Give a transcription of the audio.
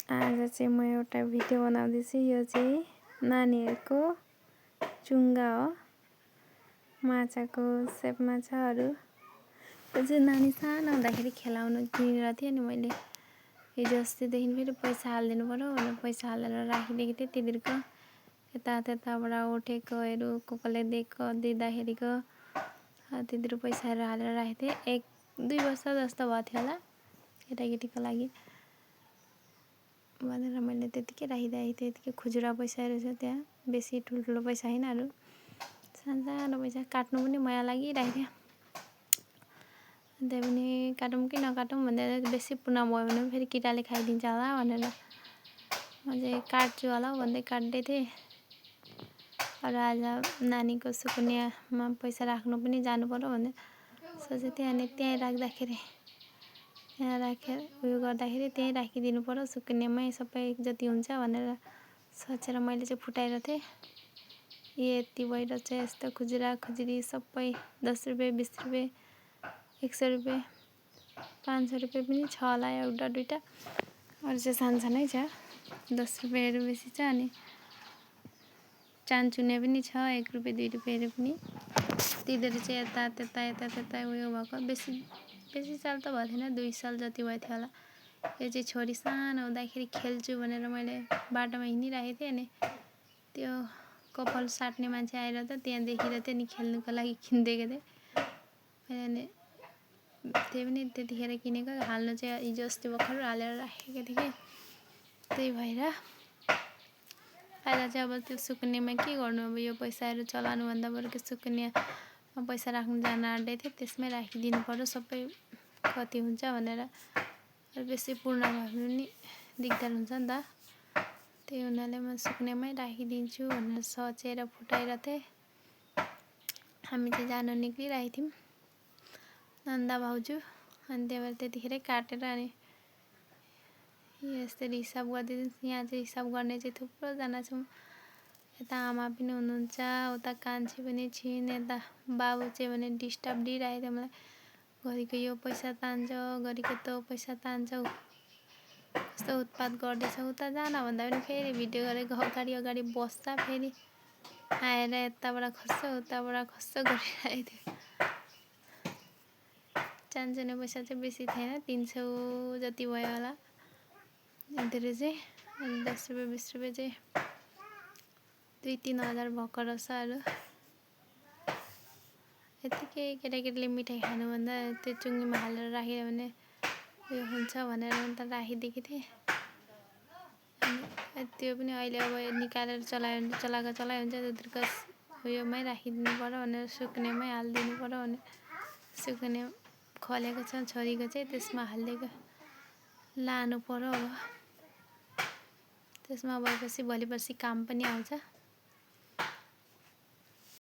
आज चाहिँ म एउटा भिडियो बनाउँदैछु। यो चाहिँ नानीहरूको चुङ्गा हो, माछाको सेपमा छ अरू। यो चाहिँ नानी सानो हुँदाखेरि खेलाउनु किनेर थिएँ नि मैले। हिजो अस्तिदेखि फेरि पैसा हालिदिनु पर्यो भनेर पैसा हालेर राखिदिएको थिएँ। तिनीहरूको यताबाट उठेकोहरू कसले दिँदाखेरिको तिनीहरू पैसाहरू हालेर राखेको थिएँ। 1-2 वर्ष जस्तो भएको थियो होला केटाकेटीको लागि भनेर मैले त्यतिकै राखिदिएको थिएँ। त्यतिकै खुजुरा पैसाहरू छ त्यहाँ, बेसी ठुल्ठुलो पैसा होइन अरू सानो पैसा। काट्नु पनि माया लागिरहेको थियो। त्यही पनि काटौँ कि नकाटौँ भन्दा बेसी पुना भयो भने फेरि किटाले खाइदिन्छ होला भनेर म चाहिँ काट्छु होला भन्दै काट्दै थिएँ। अरू आज नानीको सुकुनियामा पैसा राख्नु पनि जानु पर्यो भनेर सोचेको थिएँ। अनि त्यहीँ राख्दाखेरि त्यहाँ राखेर उयो गर्दाखेरि त्यहीँ राखिदिनु पर्यो, सुकुनियामै सबै जति हुन्छ भनेर सोचेर मैले चाहिँ फुटाएर थिएँ। यति भइरहेछ यस्तो खुजुरा खुजुरी सबै 10 रुपियाँ 20 रुपियाँ 100 रुपियाँ 500 रुपियाँ पनि छ होला एउटा दुइटा। अरू चाहिँ सानसानै छ, 10 रुपियाँहरू बेसी छ। अनि चान्चुने पनि छ 1 रुपियाँ 2 रुपियाँहरू पनि। तिनीहरू चाहिँ यता उयो भएको बेसी साल त भएको थिएन, 2 साल जति भएको थियो होला। यो चाहिँ छोरी सानो हुँदाखेरि खेल्छु भनेर मैले बाटोमा हिँडिरहेको थिएँ। अनि त्यो कपाल साट्ने मान्छे आएर त त्यहाँ देखिरहेको थियो नि खेल्नुको लागि किनिदिएको थिएँ मैले। अनि त्यही पनि त्यतिखेर किनेको, हाल्नु चाहिँ हिजो अस्ति भर्खर हालेर राखेको थिएँ कि त्यही भएर अहिले चाहिँ अब त्यो सुकुनियामा के गर्नु। अब यो पैसाहरू चलाउनुभन्दा बरु कि सुकुनियामा पैसा राख्नु जान आँट्दै थिएँ, त्यसमै राखिदिनु पर्यो सबै कति हुन्छ भनेर। बेसी पूर्ण भयो भने पनि दिगदार हुन्छ नि त। त्यही हुनाले म सुकुनियामै राखिदिन्छु भनेर सोचेर फुटाएर थिएँ। हामी चाहिँ जानु निक्लिरहेको थियौँ नन्दा भाउजू। अनि त्यही भएर त्यतिखेरै काटेर अनि यसरी हिसाब गरिदिन्छु। यहाँ चाहिँ हिसाब गर्ने चाहिँ थुप्रोजना छौँ। यता आमा पनि हुनुहुन्छ, उता कान्छी पनि छिन्, यता बाबु चाहिँ भने डिस्टर्ब दिइरहेको थियो मलाई। घरिको यो पैसा तान्छ, घरिको त्यो पैसा तान्छ, कस्तो उत्पात गर्दैछ। उता जान भन्दा पनि फेरि भिडियो गरेको अगाडि बस्छ, फेरि आएर यताबाट खस्छ उताबाट खस्छ गरिरहेको थियो। चान्चुने पैसा चाहिँ बेसी थिएन, 300 जति भयो होला यिनीहरू चाहिँ। अनि 10 रुपियाँ 20 रुपियाँ चाहिँ 2-3 हजार भएको रहेछ। अरू यतिकै केटाकेटीले मिठाई खानुभन्दा त्यो चुङ्गीमा हालेर राख्यो भने उयो हुन्छ भनेर अन्त राखिदिएको थिएँ। अनि त्यो पनि अहिले अब निकालेर चलाएको हुन्छ, त्यतिको उयोमै राखिदिनु पर्यो भनेर सुकुनियामै हालिदिनु पर्यो भने सुकुनिया खोलेको छ छोरीको चाहिँ, त्यसमा हालिदिएको लानु पर्यो। अब त्यसमा भएपछि भोलि पर्सि काम पनि आउँछ।